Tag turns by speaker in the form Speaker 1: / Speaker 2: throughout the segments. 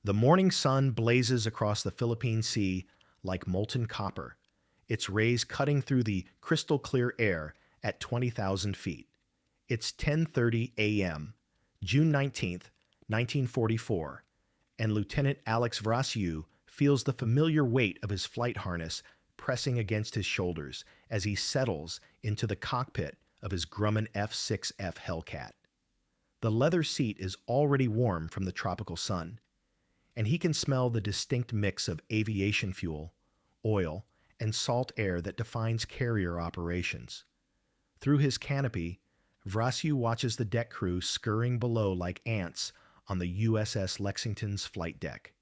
Speaker 1: The morning sun blazes across the Philippine Sea like molten copper, its rays cutting through the crystal-clear air at 20,000 feet. It's 10:30 a.m., June 19th, 1944, and Lieutenant Alex Vraciu feels the familiar weight of his flight harness pressing against his shoulders as he settles into the cockpit of his Grumman F6F Hellcat. The leather seat is already warm from the tropical sun, and he can smell the distinct mix of aviation fuel, oil, and salt air that defines carrier operations. Through his canopy, Vraciu watches the deck crew scurrying below like ants on the USS Lexington's flight deck.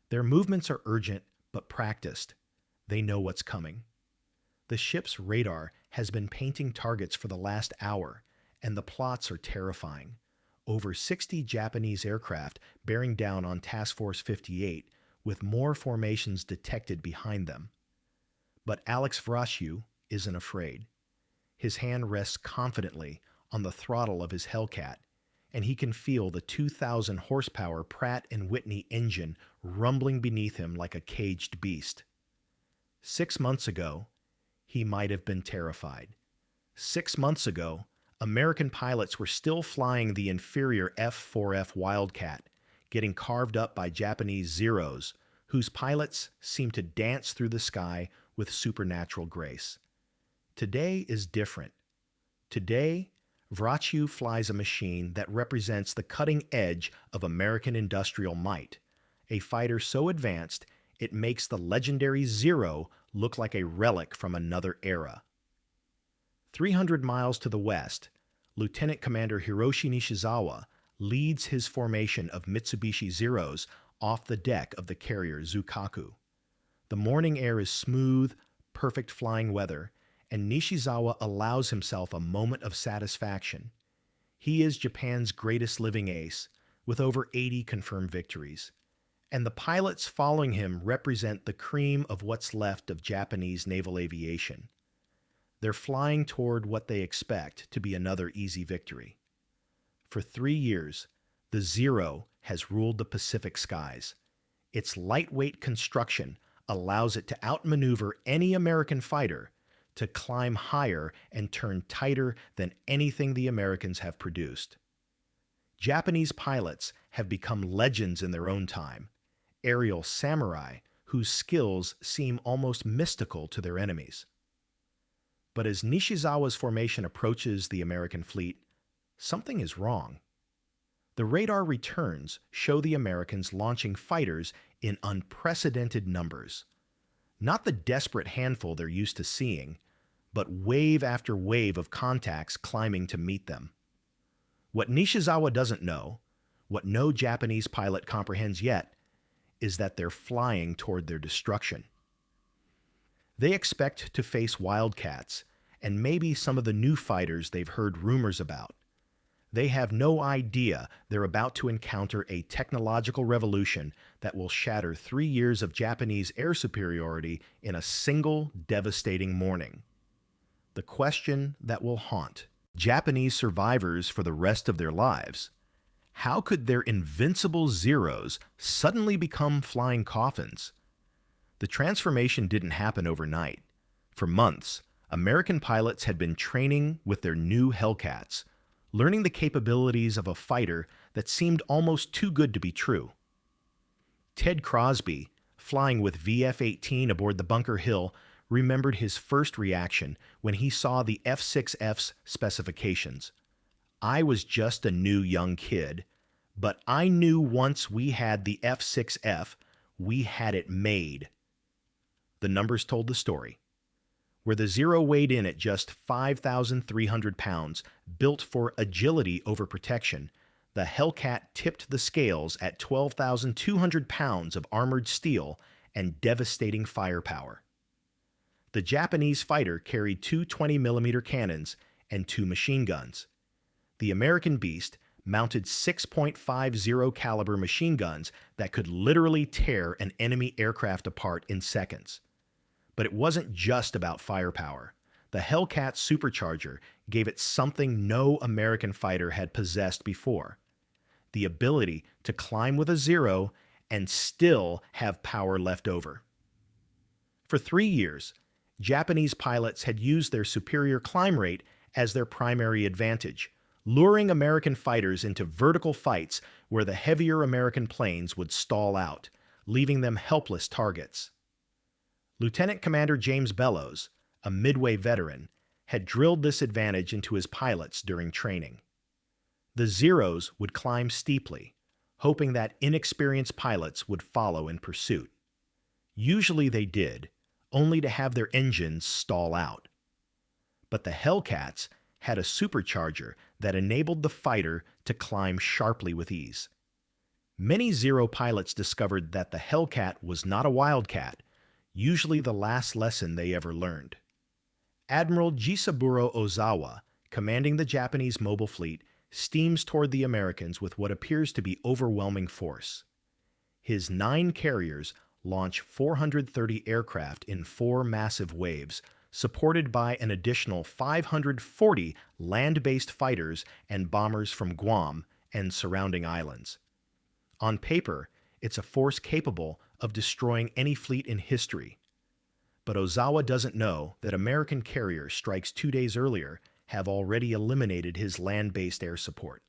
Speaker 1: Their movements are urgent but practiced. They know what's coming. The ship's radar has been painting targets for the last hour, and the plots are terrifying. Over 60 Japanese aircraft bearing down on Task Force 58, with more formations detected behind them. But Alex Vraciu isn't afraid. His hand rests confidently on the throttle of his Hellcat, and he can feel the 2,000 horsepower Pratt & Whitney engine rumbling beneath him like a caged beast. 6 months ago, he might have been terrified. 6 months ago, American pilots were still flying the inferior F4F Wildcat, getting carved up by Japanese Zeros, whose pilots seemed to dance through the sky with supernatural grace. Today is different. Today, Vraciu flies a machine that represents the cutting edge of American industrial might, a fighter so advanced it makes the legendary Zero look like a relic from another era. 300 miles to the west, Lieutenant Commander Hiroshi Nishizawa leads his formation of Mitsubishi Zeros off the deck of the carrier Zukaku. The morning air is smooth, perfect flying weather, and Nishizawa allows himself a moment of satisfaction. He is Japan's greatest living ace, with over 80 confirmed victories, and the pilots following him represent the cream of what's left of Japanese naval aviation. They're flying toward what they expect to be another easy victory. For 3 years, the Zero has ruled the Pacific skies. Its lightweight construction allows it to outmaneuver any American fighter, to climb higher and turn tighter than anything the Americans have produced. Japanese pilots have become legends in their own time, aerial samurai whose skills seem almost mystical to their enemies. But as Nishizawa's formation approaches the American fleet, something is wrong. The radar returns show the Americans launching fighters in unprecedented numbers. Not the desperate handful they're used to seeing, but wave after wave of contacts climbing to meet them. What Nishizawa doesn't know, what no Japanese pilot comprehends yet, is that they're flying toward their destruction. They expect to face Wildcats and maybe some of the new fighters they've heard rumors about. They have no idea they're about to encounter a technological revolution that will shatter 3 years of Japanese air superiority in a single devastating morning. The question that will haunt Japanese survivors for the rest of their lives: how could their invincible Zeros suddenly become flying coffins? The transformation didn't happen overnight. For months, American pilots had been training with their new Hellcats, learning the capabilities of a fighter that seemed almost too good to be true. Ted Crosby, flying with VF-18 aboard the Bunker Hill, remembered his first reaction when he saw the F6F's specifications. I was just a new young kid, but I knew once we had the F6F, we had it made. The numbers told the story. Where the Zero weighed in at just 5,300 pounds, built for agility over protection, the Hellcat tipped the scales at 12,200 pounds of armored steel and devastating firepower. The Japanese fighter carried two 20mm cannons and 2 machine guns. The American Beast mounted 6.50 caliber machine guns that could literally tear an enemy aircraft apart in seconds. But it wasn't just about firepower. The Hellcat supercharger gave it something no American fighter had possessed before: the ability to climb with a Zero and still have power left over. For 3 years, Japanese pilots had used their superior climb rate as their primary advantage, luring American fighters into vertical fights where the heavier American planes would stall out, leaving them helpless targets. Lieutenant Commander James Bellows, a Midway veteran, had drilled this advantage into his pilots during training. The Zeros would climb steeply, hoping that inexperienced pilots would follow in pursuit. Usually they did, only to have their engines stall out. But the Hellcats had a supercharger that enabled the fighter to climb sharply with ease. Many Zero pilots discovered that the Hellcat was not a wildcat, usually the last lesson they ever learned. Admiral Ozawa, commanding the Japanese mobile fleet, steams toward the Americans with what appears to be overwhelming force. His 9 carriers launch 430 aircraft in 4 massive waves, supported by an additional 540 land-based fighters and bombers from Guam and surrounding islands. On paper, it's a force capable of destroying any fleet in history. But Ozawa doesn't know that American carrier strikes 2 days earlier have already eliminated his land-based air support.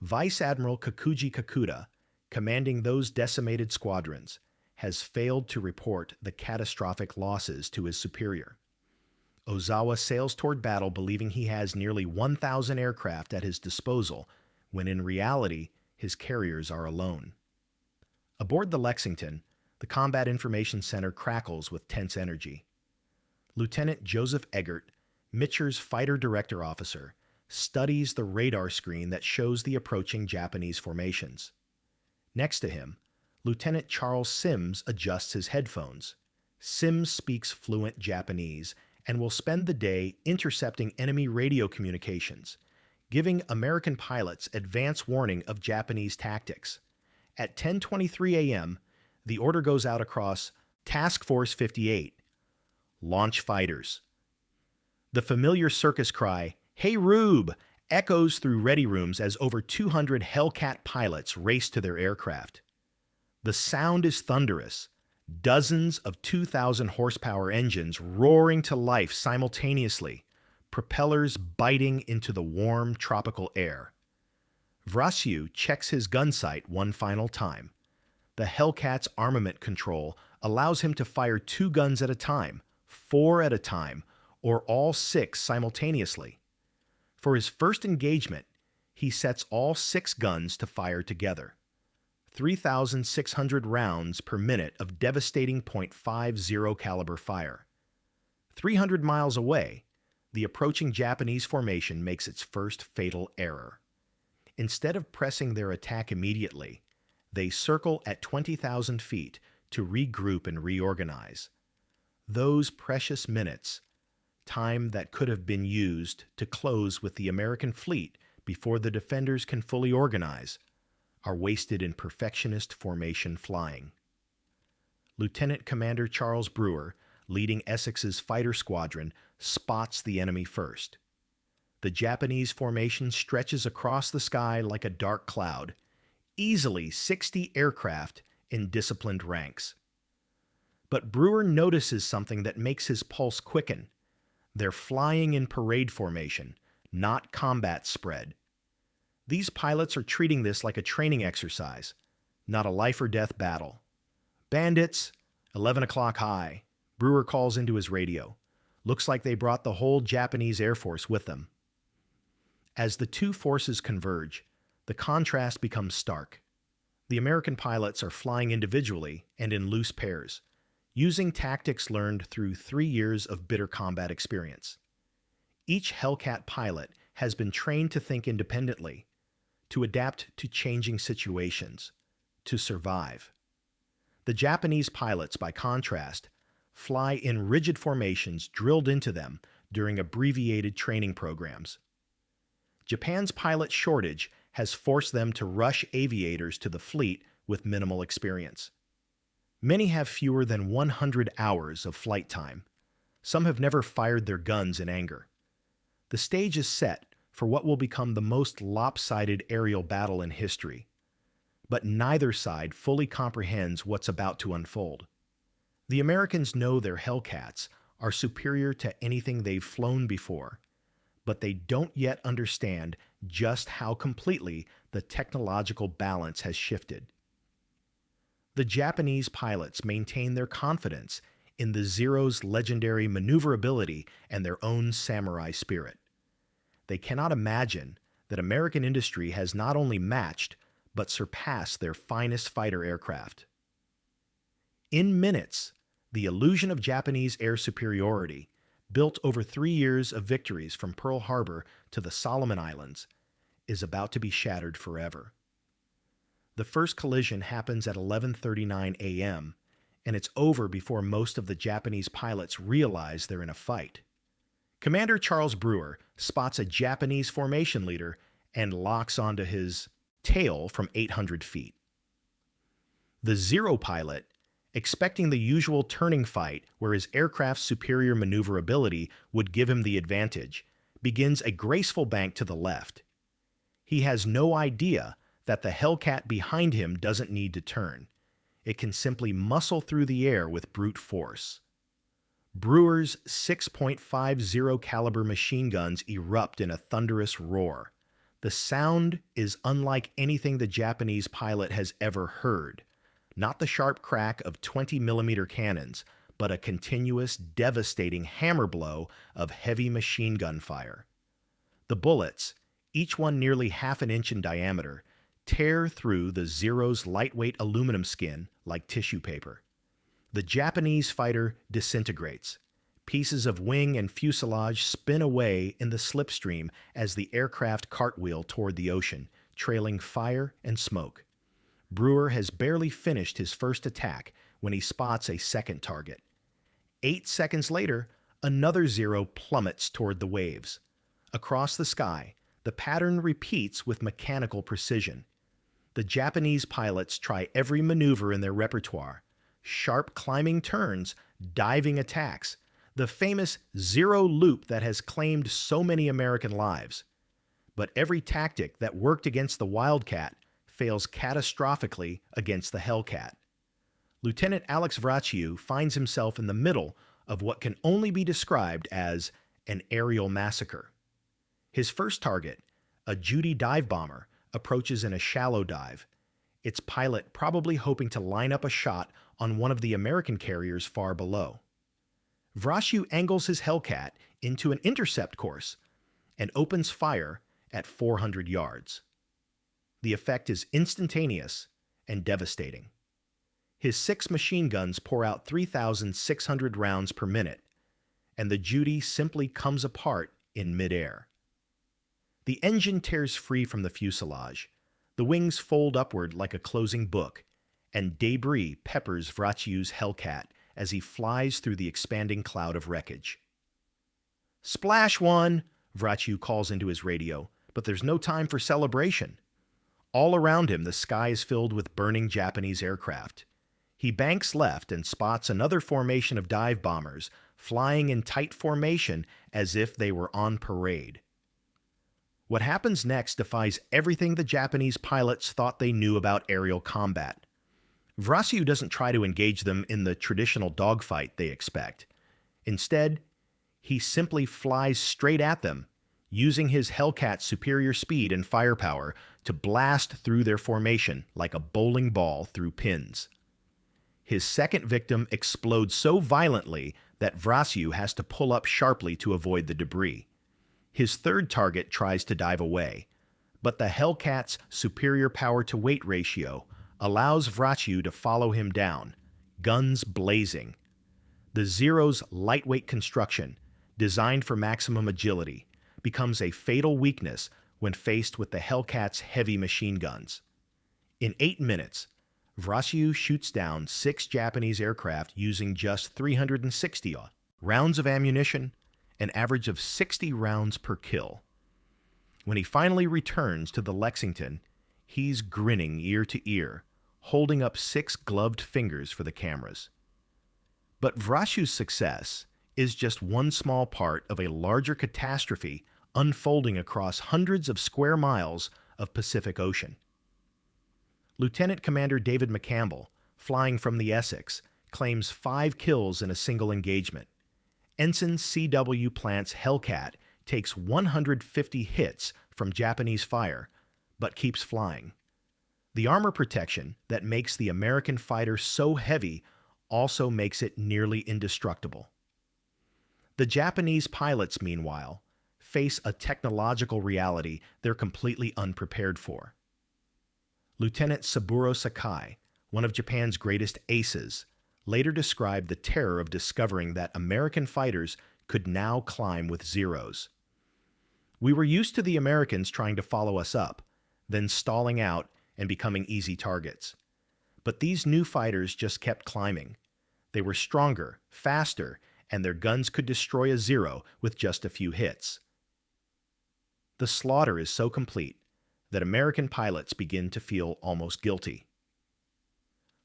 Speaker 1: Vice Admiral Kakuji Kakuda, commanding those decimated squadrons, has failed to report the catastrophic losses to his superior. Ozawa sails toward battle believing he has nearly 1,000 aircraft at his disposal, when in reality, his carriers are alone. Aboard the Lexington, the Combat Information Center crackles with tense energy. Lieutenant Joseph Eggert, Mitcher's fighter director officer, studies the radar screen that shows the approaching Japanese formations. Next to him, Lieutenant Charles Sims adjusts his headphones. Sims speaks fluent Japanese and will spend the day intercepting enemy radio communications, giving American pilots advance warning of Japanese tactics. At 10:23 a.m., the order goes out across Task Force 58. Launch fighters. The familiar circus cry, "Hey Rube!" echoes through ready rooms as over 200 Hellcat pilots race to their aircraft. The sound is thunderous, dozens of 2,000 horsepower engines roaring to life simultaneously, propellers biting into the warm tropical air. Vraciu checks his gun sight one final time. The Hellcat's armament control allows him to fire 2 guns at a time, 4 at a time, or all 6 simultaneously. For his first engagement, he sets all 6 guns to fire together. 3,600 rounds per minute of devastating .50 caliber fire. 300 miles away, the approaching Japanese formation makes its first fatal error. Instead of pressing their attack immediately, they circle at 20,000 feet to regroup and reorganize. Those precious minutes, time that could have been used to close with the American fleet before the defenders can fully organize, are wasted in perfectionist formation flying. Lieutenant Commander Charles Brewer, leading Essex's fighter squadron, spots the enemy first. The Japanese formation stretches across the sky like a dark cloud, easily 60 aircraft in disciplined ranks. But Brewer notices something that makes his pulse quicken. They're flying in parade formation, not combat spread. These pilots are treating this like a training exercise, not a life-or-death battle. "Bandits, 11 o'clock high," Brewer calls into his radio. Looks like they brought the whole Japanese Air Force with them. As the two forces converge, the contrast becomes stark. The American pilots are flying individually and in loose pairs, using tactics learned through 3 years of bitter combat experience. Each Hellcat pilot has been trained to think independently, to adapt to changing situations, to survive. The Japanese pilots, by contrast, fly in rigid formations drilled into them during abbreviated training programs. Japan's pilot shortage has forced them to rush aviators to the fleet with minimal experience. Many have fewer than 100 hours of flight time. Some have never fired their guns in anger. The stage is set for what will become the most lopsided aerial battle in history. but neither side fully comprehends what's about to unfold. The Americans know their Hellcats are superior to anything they've flown before, but they don't yet understand just how completely the technological balance has shifted. The Japanese pilots maintain their confidence in the Zero's legendary maneuverability and their own samurai spirit. They cannot imagine that American industry has not only matched, but surpassed their finest fighter aircraft. In minutes, the illusion of Japanese air superiority, built over 3 years of victories from Pearl Harbor to the Solomon Islands, is about to be shattered forever. The first collision happens at 11:39 a.m., and it's over before most of the Japanese pilots realize they're in a fight. Commander Charles Brewer spots a Japanese formation leader and locks onto his tail from 800 feet. The Zero pilot, expecting the usual turning fight where his aircraft's superior maneuverability would give him the advantage, begins a graceful bank to the left. He has no idea that the Hellcat behind him doesn't need to turn. It can simply muscle through the air with brute force. Brewer's 6.50 caliber machine guns erupt in a thunderous roar. The sound is unlike anything the Japanese pilot has ever heard. Not the sharp crack of 20mm cannons, but a continuous, devastating hammer blow of heavy machine gun fire. The bullets, each one nearly half an inch in diameter, tear through the Zero's lightweight aluminum skin like tissue paper. The Japanese fighter disintegrates. Pieces of wing and fuselage spin away in the slipstream as the aircraft cartwheel toward the ocean, trailing fire and smoke. Brewer has barely finished his first attack when he spots a second target. 8 seconds later, another Zero plummets toward the waves. Across the sky, the pattern repeats with mechanical precision. The Japanese pilots try every maneuver in their repertoire: sharp climbing turns, diving attacks, the famous Zero loop that has claimed so many American lives. But every tactic that worked against the Wildcat fails catastrophically against the Hellcat. Lieutenant Alex Vraciu finds himself in the middle of what can only be described as an aerial massacre. His first target, a Judy dive bomber, approaches in a shallow dive, its pilot probably hoping to line up a shot on one of the American carriers far below. Vraciu angles his Hellcat into an intercept course and opens fire at 400 yards. The effect is instantaneous and devastating. His 6 machine guns pour out 3,600 rounds per minute, and the Judy simply comes apart in midair. The engine tears free from the fuselage, the wings fold upward like a closing book, and debris peppers Vraciu's Hellcat as he flies through the expanding cloud of wreckage. "Splash one!" Vraciu calls into his radio, but there's no time for celebration. All around him, the sky is filled with burning Japanese aircraft. He banks left and spots another formation of dive bombers flying in tight formation as if they were on parade. What happens next defies everything the Japanese pilots thought they knew about aerial combat. Vraciu doesn't try to engage them in the traditional dogfight they expect. Instead, he simply flies straight at them, using his Hellcat's superior speed and firepower to blast through their formation like a bowling ball through pins. His second victim explodes so violently that Vraciu has to pull up sharply to avoid the debris. His third target tries to dive away, but the Hellcat's superior power-to-weight ratio allows Vraciu to follow him down, guns blazing. The Zero's lightweight construction, designed for maximum agility, becomes a fatal weakness when faced with the Hellcat's heavy machine guns. In 8 minutes, Vraciu shoots down 6 Japanese aircraft using just 360 rounds of ammunition, an average of 60 rounds per kill. When he finally returns to the Lexington, he's grinning ear to ear, holding up 6 gloved fingers for the cameras. But Vraciu's success is just one small part of a larger catastrophe unfolding across hundreds of square miles of Pacific Ocean. Lieutenant Commander David McCampbell, flying from the Essex, claims 5 kills in a single engagement. Ensign C.W. Plant's Hellcat takes 150 hits from Japanese fire, but keeps flying. The armor protection that makes the American fighter so heavy also makes it nearly indestructible. The Japanese pilots, meanwhile, face a technological reality they're completely unprepared for. Lieutenant Saburo Sakai, one of Japan's greatest aces, later described the terror of discovering that American fighters could now climb with Zeros. We were used to the Americans trying to follow us up, then stalling out and becoming easy targets. But these new fighters just kept climbing. They were stronger, faster, and their guns could destroy a Zero with just a few hits. The slaughter is so complete that American pilots begin to feel almost guilty.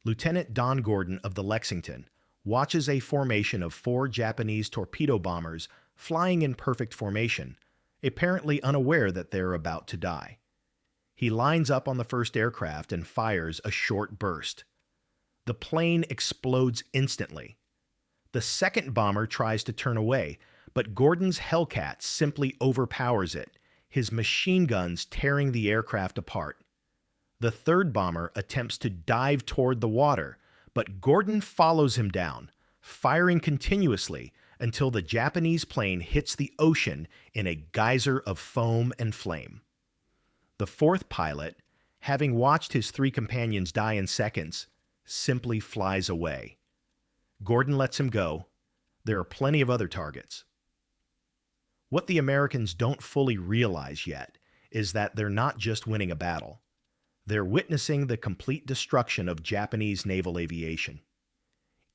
Speaker 1: Lieutenant Don Gordon of the Lexington watches a formation of 4 Japanese torpedo bombers flying in perfect formation, apparently unaware that they're about to die. He lines up on the first aircraft and fires a short burst. The plane explodes instantly. The second bomber tries to turn away, but Gordon's Hellcat simply overpowers it, his machine guns tearing the aircraft apart. The third bomber attempts to dive toward the water, but Gordon follows him down, firing continuously until the Japanese plane hits the ocean in a geyser of foam and flame. The fourth pilot, having watched his 3 companions die in seconds, simply flies away. Gordon lets him go. There are plenty of other targets. What the Americans don't fully realize yet is that they're not just winning a battle. They're witnessing the complete destruction of Japanese naval aviation.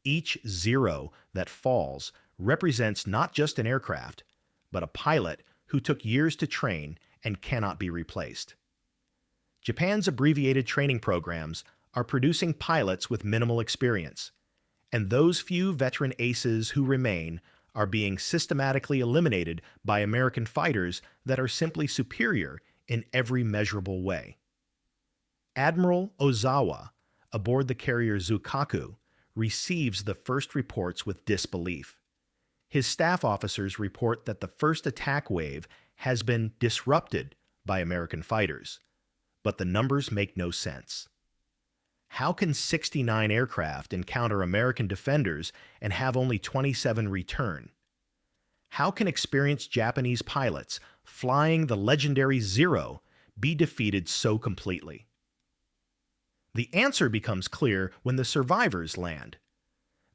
Speaker 1: Each Zero that falls represents not just an aircraft, but a pilot who took years to train and cannot be replaced. Japan's abbreviated training programs are producing pilots with minimal experience, and those few veteran aces who remain are being systematically eliminated by American fighters that are simply superior in every measurable way. Admiral Ozawa, aboard the carrier Zukaku, receives the first reports with disbelief. His staff officers report that the first attack wave has been disrupted by American fighters, but the numbers make no sense. How can 69 aircraft encounter American defenders and have only 27 return? How can experienced Japanese pilots flying the legendary Zero be defeated so completely? The answer becomes clear when the survivors land.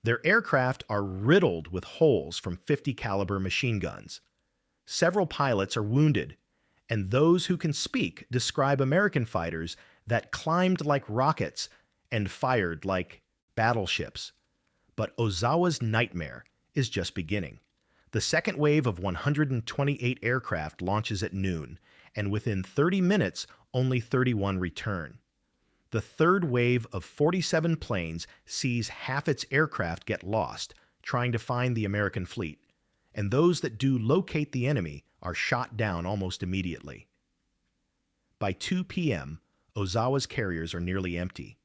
Speaker 1: Their aircraft are riddled with holes from 50 caliber machine guns. Several pilots are wounded, and those who can speak describe American fighters that climbed like rockets and fired like battleships. But Ozawa's nightmare is just beginning. The second wave of 128 aircraft launches at noon, and within 30 minutes, only 31 return. The third wave of 47 planes sees half its aircraft get lost, trying to find the American fleet, and those that do locate the enemy are shot down almost immediately. By 2 p.m., Ozawa's carriers are nearly empty.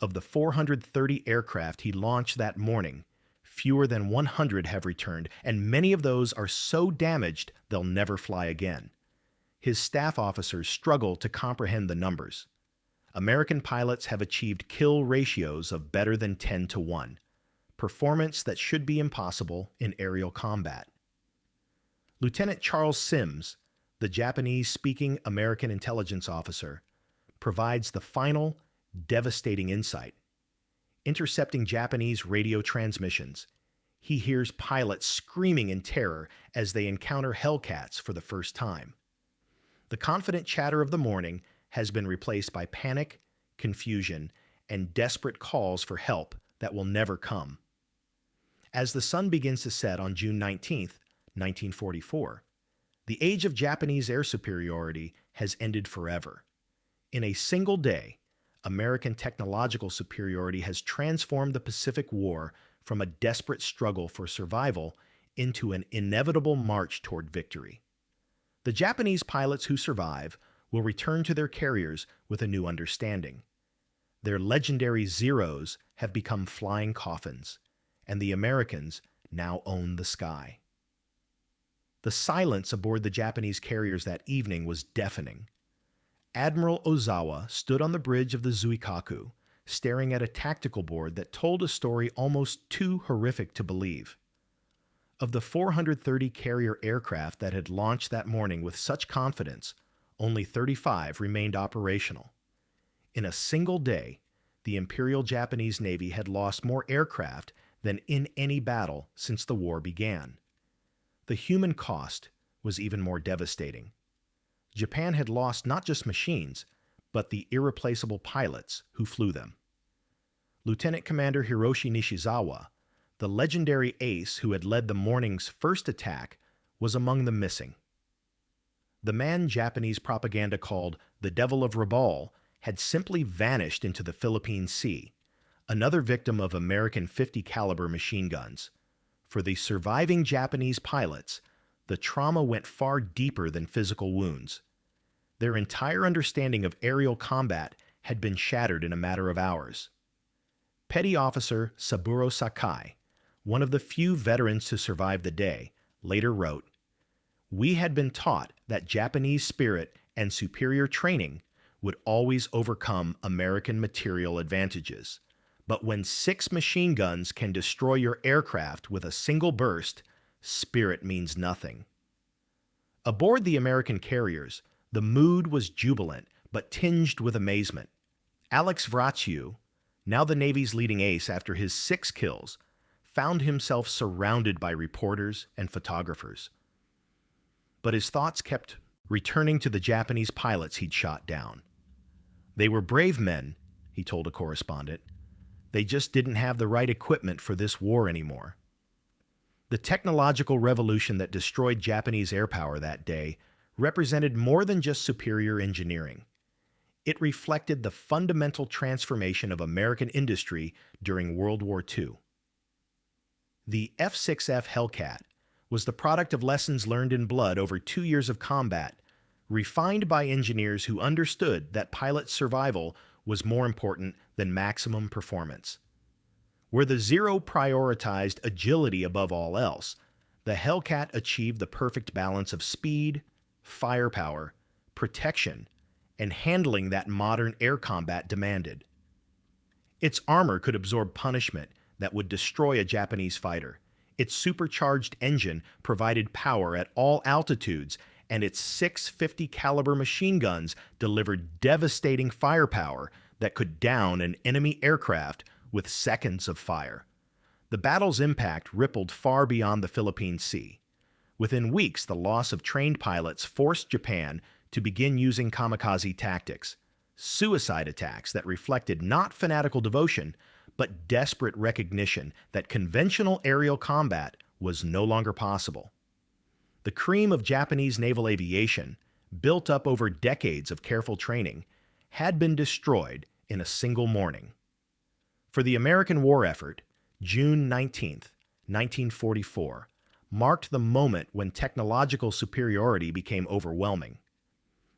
Speaker 1: Of the 430 aircraft he launched that morning, fewer than 100 have returned, and many of those are so damaged they'll never fly again. His staff officers struggle to comprehend the numbers. American pilots have achieved kill ratios of better than 10 to 1, performance that should be impossible in aerial combat. Lieutenant Charles Sims, the Japanese-speaking American intelligence officer, provides the final, devastating insight. Intercepting Japanese radio transmissions, he hears pilots screaming in terror as they encounter Hellcats for the first time. The confident chatter of the morning has been replaced by panic, confusion, and desperate calls for help that will never come. As the sun begins to set on June 19, 1944, the age of Japanese air superiority has ended forever. In a single day, American technological superiority has transformed the Pacific War from a desperate struggle for survival into an inevitable march toward victory. The Japanese pilots who survive will return to their carriers with a new understanding. Their legendary Zeros have become flying coffins, and the Americans now own the sky. The silence aboard the Japanese carriers that evening was deafening. Admiral Ozawa stood on the bridge of the Zuikaku, staring at a tactical board that told a story almost too horrific to believe. Of the 430 carrier aircraft that had launched that morning with such confidence, only 35 remained operational. In a single day, the Imperial Japanese Navy had lost more aircraft than in any battle since the war began. The human cost was even more devastating. Japan had lost not just machines, but the irreplaceable pilots who flew them. Lieutenant Commander Hiroshi Nishizawa, the legendary ace who had led the morning's first attack, was among the missing. The man Japanese propaganda called the Devil of Rabaul had simply vanished into the Philippine Sea, another victim of American 50 caliber machine guns. For the surviving Japanese pilots, the trauma went far deeper than physical wounds. Their entire understanding of aerial combat had been shattered in a matter of hours. Petty Officer Saburo Sakai, one of the few veterans to survive the day, later wrote, "We had been taught that Japanese spirit and superior training would always overcome American material advantages. But when 6 machine guns can destroy your aircraft with a single burst, spirit means nothing." Aboard the American carriers, the mood was jubilant but tinged with amazement. Alex Vraciu, now the Navy's leading ace after his 6 kills, found himself surrounded by reporters and photographers. But his thoughts kept returning to the Japanese pilots he'd shot down. "They were brave men," he told a correspondent. "They just didn't have the right equipment for this war anymore." The technological revolution that destroyed Japanese air power that day represented more than just superior engineering. It reflected the fundamental transformation of American industry during World War II. The F6F Hellcat was the product of lessons learned in blood over 2 years of combat, refined by engineers who understood that pilot survival was more important than maximum performance. Where the Zero prioritized agility above all else, the Hellcat achieved the perfect balance of speed, firepower, protection, and handling that modern air combat demanded. Its armor could absorb punishment that would destroy a Japanese fighter. Its supercharged engine provided power at all altitudes, and its 650 caliber machine guns delivered devastating firepower that could down an enemy aircraft with seconds of fire. The battle's impact rippled far beyond the Philippine Sea. Within weeks, the loss of trained pilots forced Japan to begin using kamikaze tactics, suicide attacks that reflected not fanatical devotion, but desperate recognition that conventional aerial combat was no longer possible. The cream of Japanese naval aviation, built up over decades of careful training, had been destroyed in a single morning. For the American war effort, June 19, 1944, marked the moment when technological superiority became overwhelming.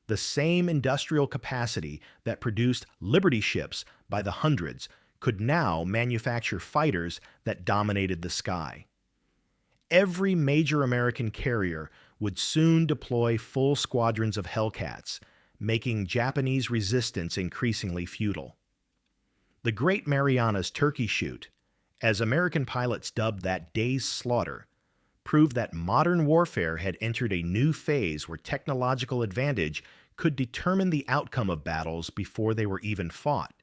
Speaker 1: The same industrial capacity that produced Liberty ships by the hundreds could now manufacture fighters that dominated the sky. Every major American carrier would soon deploy full squadrons of Hellcats, making Japanese resistance increasingly futile. The Great Marianas Turkey Shoot, as American pilots dubbed that day's slaughter, proved that modern warfare had entered a new phase where technological advantage could determine the outcome of battles before they were even fought.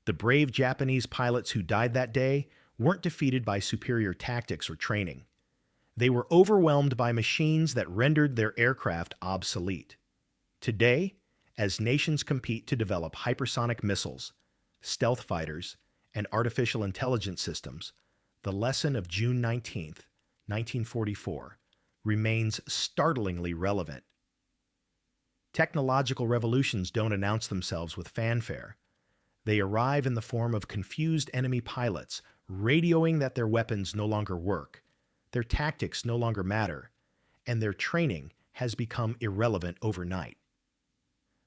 Speaker 1: The brave Japanese pilots who died that day weren't defeated by superior tactics or training. They were overwhelmed by machines that rendered their aircraft obsolete. Today, as nations compete to develop hypersonic missiles, stealth fighters, and artificial intelligence systems, the lesson of June 19, 1944, remains startlingly relevant. Technological revolutions don't announce themselves with fanfare. They arrive in the form of confused enemy pilots, radioing that their weapons no longer work, their tactics no longer matter, and their training has become irrelevant overnight.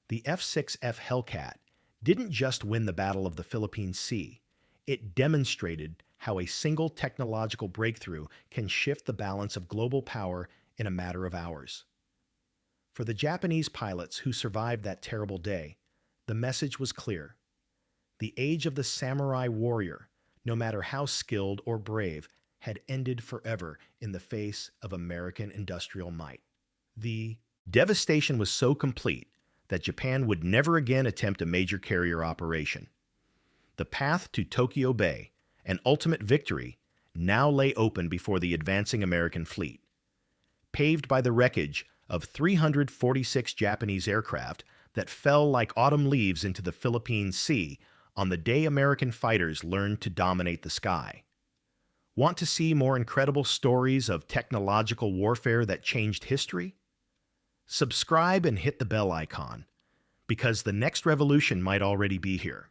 Speaker 1: The F6F Hellcat didn't just win the Battle of the Philippine Sea, it demonstrated how a single technological breakthrough can shift the balance of global power in a matter of hours. For the Japanese pilots who survived that terrible day, the message was clear. The age of the samurai warrior, no matter how skilled or brave, had ended forever in the face of American industrial might. The devastation was so complete that Japan would never again attempt a major carrier operation. The path to Tokyo Bay, an ultimate victory, now lay open before the advancing American fleet. Paved by the wreckage of 346 Japanese aircraft that fell like autumn leaves into the Philippine Sea on the day American fighters learned to dominate the sky. Want to see more incredible stories of technological warfare that changed history? Subscribe and hit the bell icon, because the next revolution might already be here.